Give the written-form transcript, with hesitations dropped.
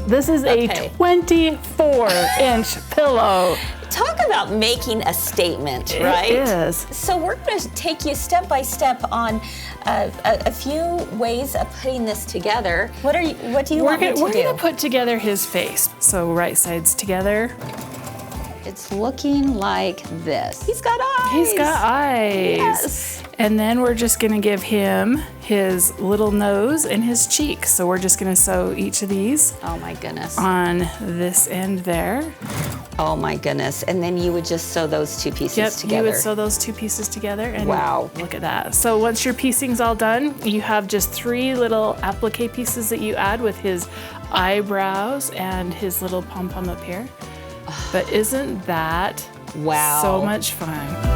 This is a 24-inch pillow. Talk about making a statement, right? It is. So we're going to take you step by step on a few ways of putting this together. What do you want me to do? We're going to put together his face. So right sides together. It's looking like this. He's got eyes. He's got eyes. Yes. And then we're just gonna give him his little nose and his cheek. So we're just gonna sew each of these. Oh my goodness. On this end there. Oh my goodness. And then you would just sew those two pieces together. You would sew those two pieces together. And wow. Look at that. So once your piecing's all done, you have just 3 little applique pieces that you add with his eyebrows and his little pom-pom up here. But isn't that wow. so much fun?